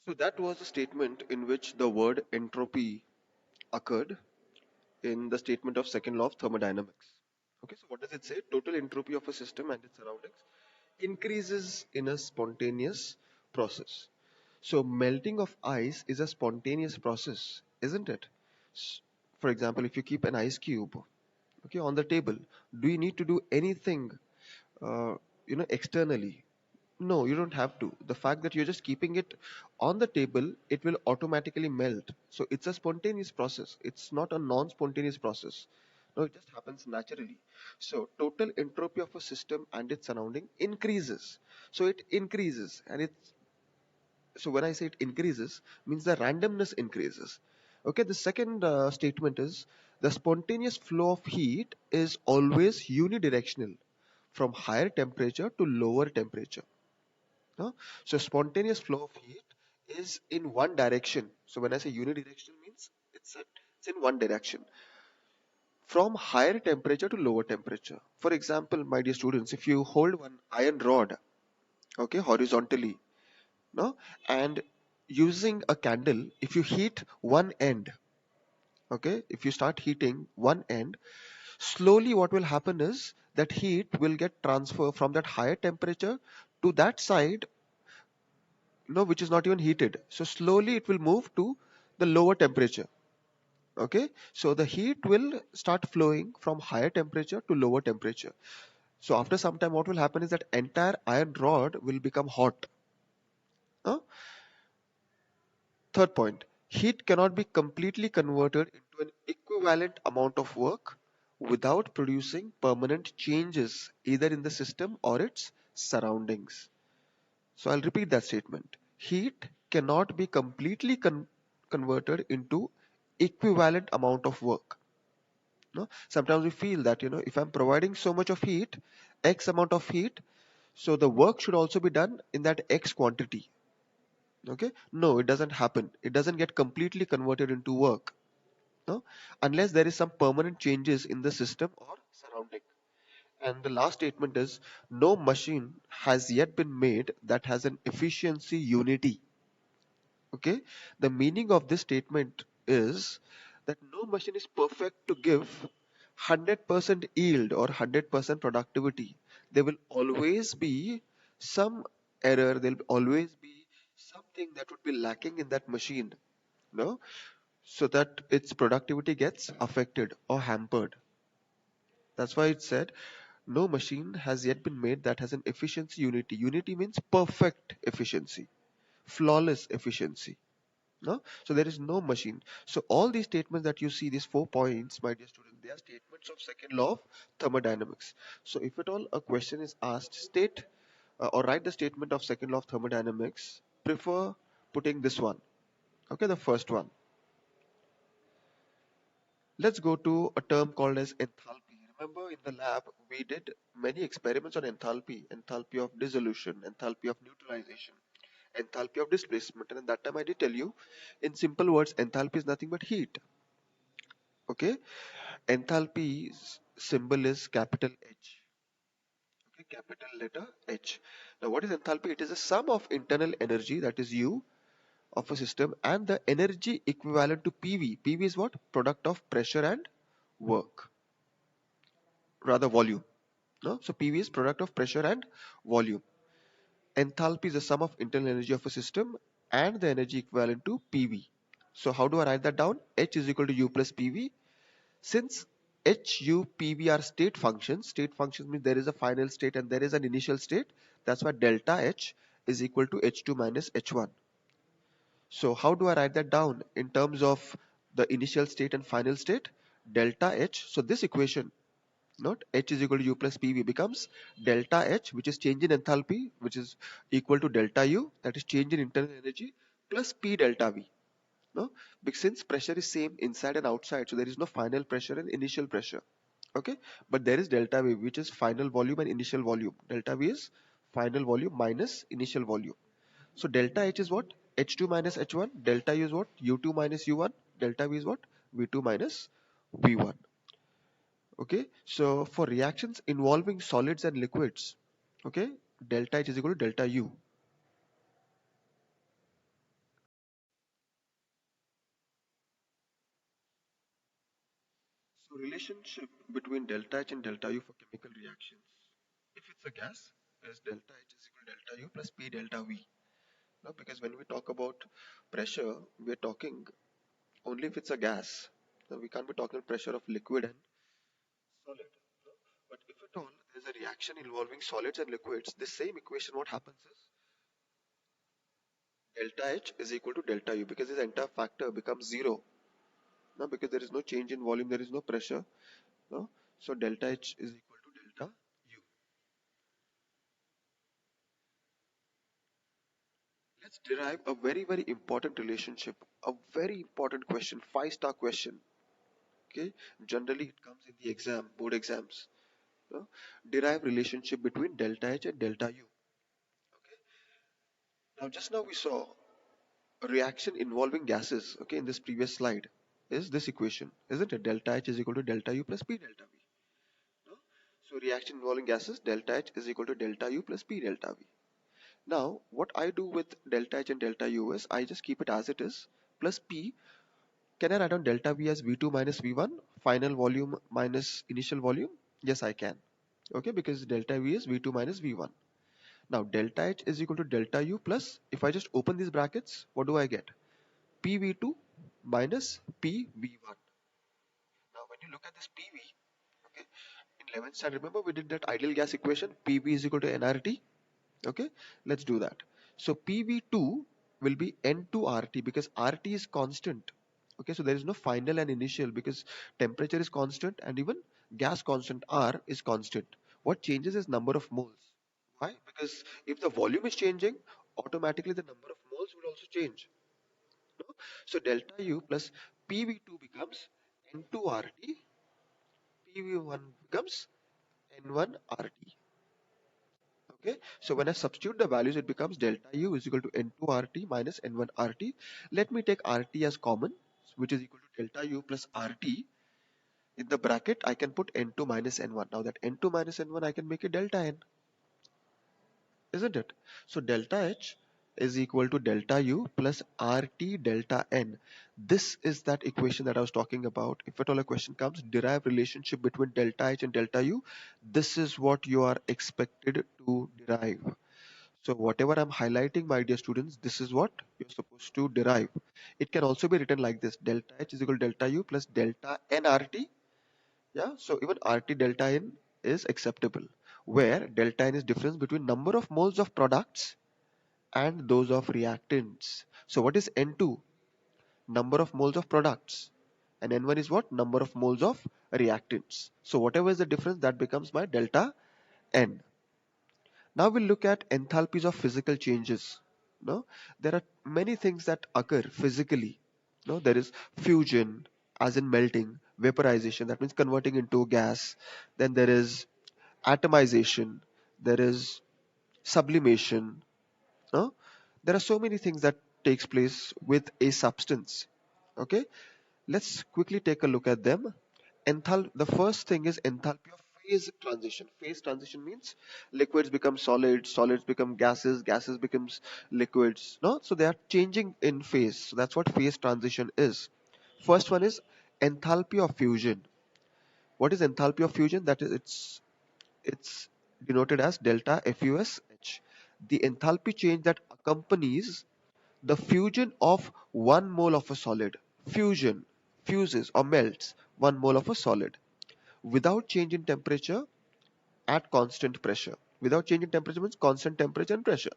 So that was a statement in which the word entropy occurred in the statement of second law of thermodynamics. Okay, so what does it say? Total entropy of a system and its surroundings increases in a spontaneous process. So melting of ice is a spontaneous process, isn't it? For example, if you keep an ice cube, okay, on the table, do you need to do anything, uh, externally? No, you don't have to. The fact that you're just keeping it on the table, it will automatically melt. So it's a spontaneous process. It's not a non-spontaneous process. No, it just happens naturally. So total entropy of a system and its surrounding increases. So it increases, and so when I say it increases, means the randomness increases. Okay, the second statement is the spontaneous flow of heat is always unidirectional from higher temperature to lower temperature. No? So spontaneous flow of heat is in one direction. So when I say unidirectional means it's in one direction from higher temperature to lower temperature. For example, my dear students, if you hold one iron rod, okay, horizontally, no, and using a candle, if you heat one end, okay, if you start heating one end, slowly what will happen is that heat will get transferred from that higher temperature to that side, which is not even heated. So slowly it will move to the lower temperature. Okay, so the heat will start flowing from higher temperature to lower temperature. So after some time, what will happen is that entire iron rod will become hot. Huh? Third point, heat cannot be completely converted into an equivalent amount of work without producing permanent changes either in the system or its surroundings. So I'll repeat that statement. Heat cannot be completely converted into equivalent amount of work. No? Sometimes we feel that if I'm providing so much of heat, X amount of heat, so the work should also be done in that X quantity. Okay? No, it doesn't happen. It doesn't get completely converted into work. No? Unless there is some permanent changes in the system or surrounding. And the last statement is no machine has yet been made that has an efficiency unity. Okay, the meaning of this statement is that no machine is perfect to give 100% yield or 100% productivity. There will always be some error, there will always be something that would be lacking in that machine, no, so that its productivity gets affected or hampered. That's why it said no machine has yet been made that has an efficiency unity. Unity means perfect efficiency, flawless efficiency. No? So there is no machine. So all these statements that you see, these 4 points, my dear student, they are statements of second law of thermodynamics. So if at all a question is asked, state or write the statement of second law of thermodynamics, prefer putting this one. Okay, the first one. Let's go to a term called as enthalpy. Remember in the lab, we did many experiments on enthalpy, enthalpy of dissolution, enthalpy of neutralization, enthalpy of displacement. And at that time I did tell you, in simple words, enthalpy is nothing but heat. Okay, enthalpy's symbol is capital H. Okay, capital letter H. Now what is enthalpy? It is a sum of internal energy, that is U, of a system, and the energy equivalent to PV. PV is what? Product of pressure and work, rather volume. No? So PV is product of pressure and volume. Enthalpy is the sum of internal energy of a system and the energy equivalent to PV. So how do I write that down? H is equal to U plus PV. Since H, U, PV are state functions means there is a final state and there is an initial state. That's why delta H is equal to H2 minus H1. So how do I write that down in terms of the initial state and final state? Delta H. So this equation, not H is equal to U plus PV, becomes delta H, which is change in enthalpy, which is equal to delta U, that is change in internal energy, plus P delta V. No, because since pressure is same inside and outside, so there is no final pressure and initial pressure. Okay, but there is delta V, which is final volume and initial volume. Delta V is final volume minus initial volume. So delta H is what? H2 minus H1. Delta U is what? U2 minus U1. Delta V is what? V2 minus V1. Okay, so for reactions involving solids and liquids, okay, delta H is equal to delta U. So relationship between delta H and delta U for chemical reactions. If it's a gas, is delta H is equal to delta U plus P delta V. Now, because when we talk about pressure, we're talking only if it's a gas. Now, we can't be talking pressure of liquid and solid. No? But if at all there's a reaction involving solids and liquids, this same equation, what happens is delta H is equal to delta U because this entire factor becomes zero. Now, because there is no change in volume, there is no pressure. No? So delta H is equal to delta U. Let's derive a very important relationship, a very important question, five-star question. Okay, generally it comes in the exam, board exams. No? Derive relationship between delta H and delta U. Okay. Now, just now we saw a reaction involving gases. Okay, in this previous slide is this equation, isn't it? Delta H is equal to delta U plus P delta V. No? So reaction involving gases, delta H is equal to delta U plus P delta V. Now, what I do with delta H and delta U is I just keep it as it is plus P. Can I write down delta V as V2 minus V1, final volume minus initial volume? Yes, I can. Okay, because delta V is V2 minus V1. Now, delta H is equal to delta U plus, if I just open these brackets, what do I get? PV2 minus PV1. Now, when you look at this PV, okay, in 11th standard, remember we did that ideal gas equation, PV is equal to nRT. Okay, let's do that. So PV2 will be N2RT because RT is constant. Okay, so there is no final and initial because temperature is constant and even gas constant R is constant. What changes is number of moles. Why? Because if the volume is changing, automatically the number of moles will also change. No? So delta U plus PV2 becomes N2RT, PV1 becomes N1RT. Okay, so when I substitute the values, it becomes delta U is equal to N2RT minus N1RT. Let me take RT as common, which is equal to delta U plus RT. In the bracket, I can put N2 minus N1. Now that N2 minus N1, I can make it delta N, isn't it? So delta H is equal to delta U plus RT delta N. This is that equation that I was talking about. If at all a question comes, derive relationship between delta H and delta U. This is what you are expected to derive. So whatever I'm highlighting, my dear students, this is what you're supposed to derive. It can also be written like this: delta H is equal to delta U plus delta N RT. Yeah, so even RT delta N is acceptable, where delta N is difference between number of moles of products and those of reactants. So what is N2? Number of moles of products. And N1 is what? Number of moles of reactants. So whatever is the difference, that becomes my delta N. Now we'll look at enthalpies of physical changes. No, there are many things that occur physically. No, there is fusion, as in melting, vaporization, that means converting into gas. Then there is atomization, there is sublimation. No, there are so many things that takes place with a substance. Okay, let's quickly take a look at them. The first thing is enthalpy of phase transition. Phase transition means liquids become solids, solids become gases, gases becomes liquids. No, so they are changing in phase. So that's what phase transition is. First one is enthalpy of fusion. What is enthalpy of fusion? That is, it's denoted as delta FUSH. The enthalpy change that accompanies the fusion of 1 mole of a solid. Fusion fuses or melts 1 mole of a solid without change in temperature at constant pressure. Without change in temperature means constant temperature and pressure.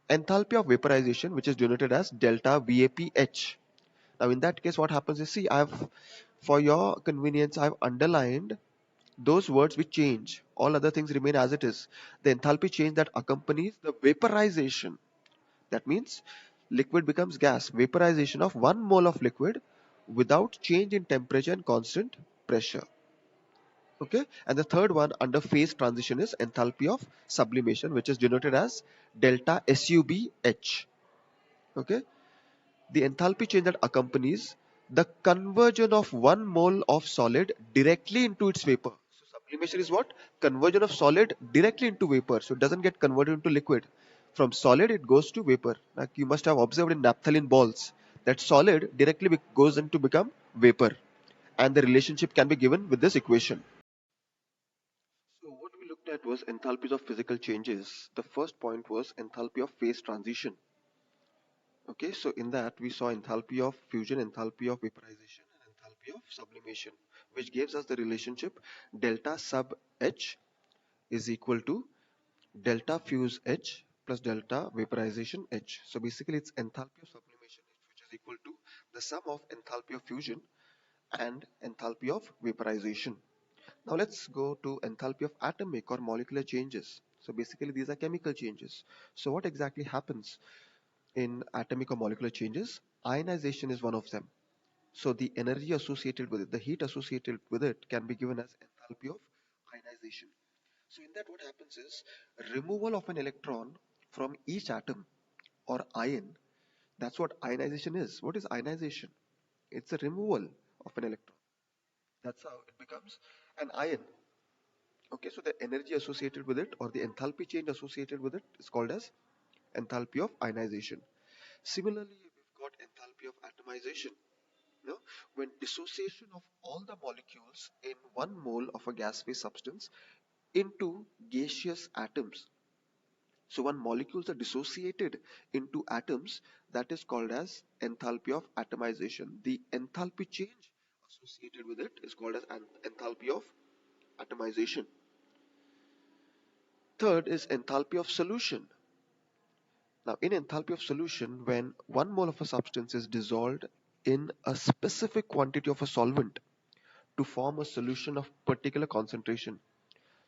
Enthalpy of vaporization, which is denoted as delta VAPH. Now in that case, what happens is, see, for your convenience, I've underlined those words which change. All other things remain as it is. The enthalpy change that accompanies the vaporization. That means liquid becomes gas. Vaporization of 1 mole of liquid without change in temperature and constant pressure. Okay, and the third one under phase transition is enthalpy of sublimation, which is denoted as delta SUBH. Okay, the enthalpy change that accompanies the conversion of 1 mole of solid directly into its vapor. So sublimation is what? Conversion of solid directly into vapor. So it doesn't get converted into liquid. From solid it goes to vapor. Like you must have observed in naphthalene balls that solid directly goes into become vapor. and the relationship can be given with this equation. So what we looked at was enthalpies of physical changes. The first point was enthalpy of phase transition. Okay, so in that we saw enthalpy of fusion, enthalpy of vaporization, and enthalpy of sublimation, which gives us the relationship delta sub H is equal to delta fuse H plus delta vaporization H. So basically it's enthalpy of sublimation H, which is equal to the sum of enthalpy of fusion and enthalpy of vaporization. Now let's go to enthalpy of atomic or molecular changes. So basically these are chemical changes. So what exactly happens in atomic or molecular changes? Ionization is one of them. So the energy associated with it, the heat associated with it can be given as enthalpy of ionization. So in that what happens is removal of an electron from each atom or ion. That's what ionization is. What is ionization? It's a removal of an electron. That's how it becomes an ion. Okay, so the energy associated with it or the enthalpy change associated with it is called as enthalpy of ionization. Similarly, we've got enthalpy of atomization. You know, when dissociation of all the molecules in one mole of a gas phase substance into gaseous atoms. So when molecules are dissociated into atoms, that is called as enthalpy of atomization. The enthalpy change associated with it is called as enthalpy of atomization. Third is enthalpy of solution. Now, in enthalpy of solution, when one mole of a substance is dissolved in a specific quantity of a solvent to form a solution of particular concentration.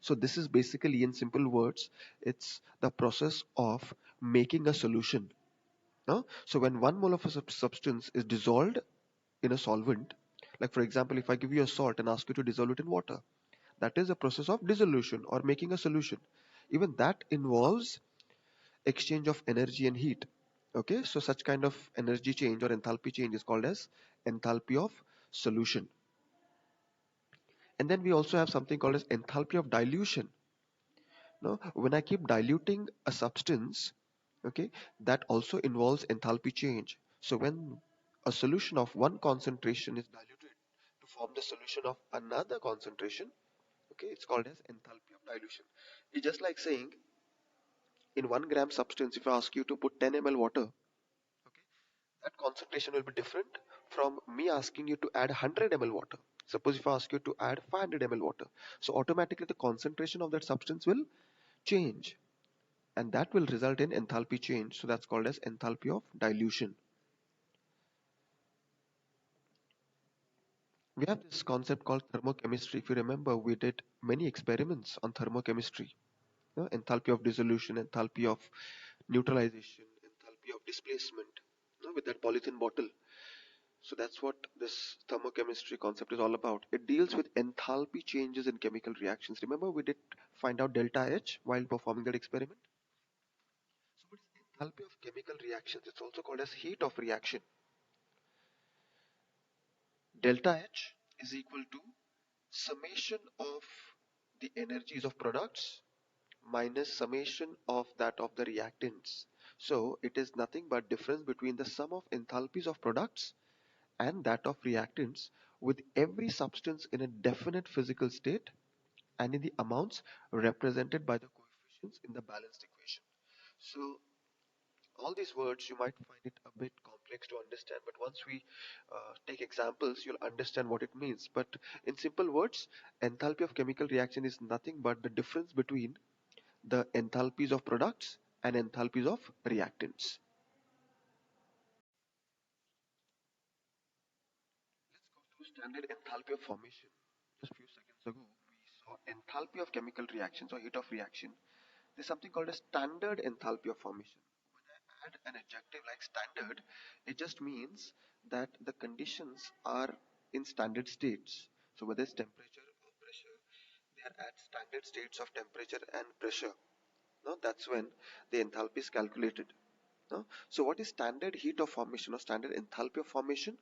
So this is basically, in simple words, it's the process of making a solution. No? So when one mole of a substance is dissolved in a solvent, like for example, if I give you a salt and ask you to dissolve it in water, that is a process of dissolution or making a solution. Even that involves exchange of energy and heat. Okay, so such kind of energy change or enthalpy change is called as enthalpy of solution. And then we also have something called as enthalpy of dilution. Now, when I keep diluting a substance, okay, that also involves enthalpy change. So when a solution of one concentration is diluted to form the solution of another concentration, okay, it's called as enthalpy of dilution. It's just like saying in 1 gram substance, if I ask you to put 10 ml water, okay, that concentration will be different from me asking you to add 100 ml water. Suppose if I ask you to add 500 ml water, so automatically the concentration of that substance will change, and that will result in enthalpy change. So that's called as enthalpy of dilution. We have this concept called thermochemistry. If you remember, we did many experiments on thermochemistry. Enthalpy of dissolution, enthalpy of neutralization, enthalpy of displacement, with that polythene bottle. So that's what this thermochemistry concept is all about. It deals with enthalpy changes in chemical reactions. Remember, we did find out delta H while performing that experiment. So what is enthalpy of chemical reactions? It's also called as heat of reaction. Delta H is equal to summation of the energies of products minus summation of that of the reactants. So it is nothing but difference between the sum of enthalpies of products and that of reactants with every substance in a definite physical state and in the amounts represented by the coefficients in the balanced equation. So all these words you might find it a bit complex to understand, but once we take examples you'll understand what it means. But in simple words, enthalpy of chemical reaction is nothing but the difference between the enthalpies of products and enthalpies of reactants. Let's go to standard enthalpy of formation. Just a few seconds ago we saw enthalpy of chemical reactions or heat of reaction. There's something called a standard enthalpy of formation. When I add an adjective like standard, it just means that the conditions are in standard states. So whether it's temperature or pressure, they are at standard states of temperature and pressure. No, that's when the enthalpy is calculated. No? So what is standard heat of formation or standard enthalpy of formation?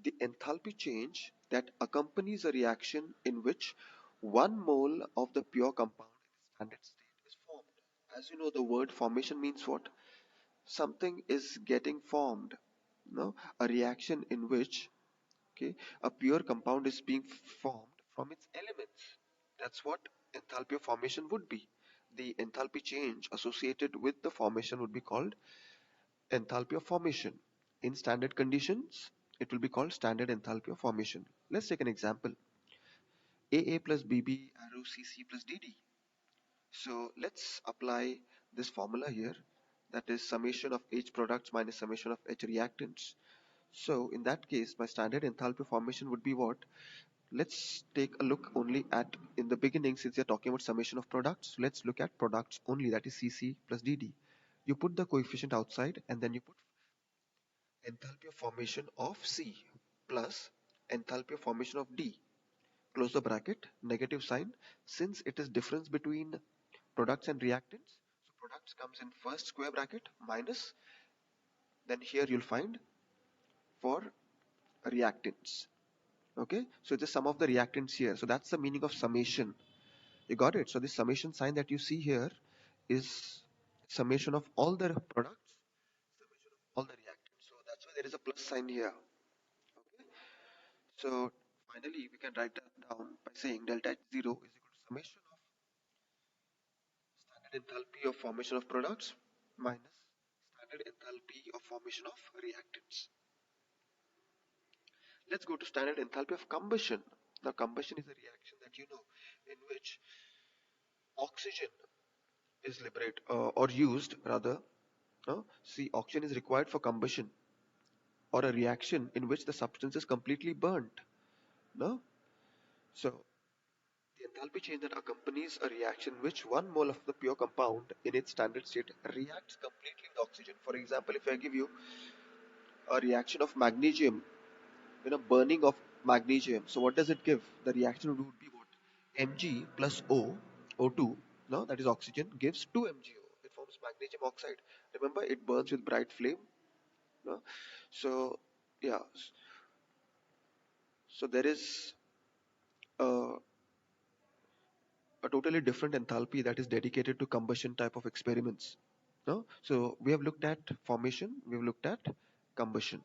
The enthalpy change that accompanies a reaction in which 1 mole of the pure compound in the standard state is formed. As you know, the word formation means what? Something is getting formed. No? A reaction in which Okay, a pure compound is being formed from its elements. That's what enthalpy of formation would be. The enthalpy change associated with the formation would be called enthalpy of formation. In standard conditions, it will be called standard enthalpy of formation. Let's take an example. AA plus BB arrow CC plus DD. So let's apply this formula here, that is summation of H products minus summation of H reactants. So in that case, my standard enthalpy formation would be what? Let's take a look only at, in the beginning, since you're talking about summation of products, let's look at products only, that is CC plus DD. You put the coefficient outside and then you put enthalpy of formation of C plus enthalpy of formation of D. Close the bracket, negative sign, since it is difference between products and reactants. So products comes in first square bracket minus, then here you'll find for reactants. Okay, so it's the sum of the reactants here. So that's the meaning of summation. You got it? So this summation sign that you see here is summation of all the products, summation of all the reactants. So that's why there is a plus sign here. Okay. So finally we can write that down by saying delta H0 is equal to summation of standard enthalpy of formation of products minus standard enthalpy of formation of reactants. Let's go to standard enthalpy of combustion. Now combustion is a reaction that you know in which oxygen is liberated or used rather. See, oxygen is required for combustion or a reaction in which the substance is completely burnt. No? So the enthalpy change that accompanies a reaction in which 1 mole of the pure compound in its standard state reacts completely with oxygen. For example, if I give you a reaction of magnesium, burning of magnesium. So what does it give? The reaction would be what? Mg plus O, O2, no, that is oxygen, gives 2 MgO. It forms magnesium oxide. Remember, it burns with bright flame. No? So, yeah, so there is a, a totally different enthalpy that is dedicated to combustion type of experiments. No? So we have looked at formation, we have looked at combustion.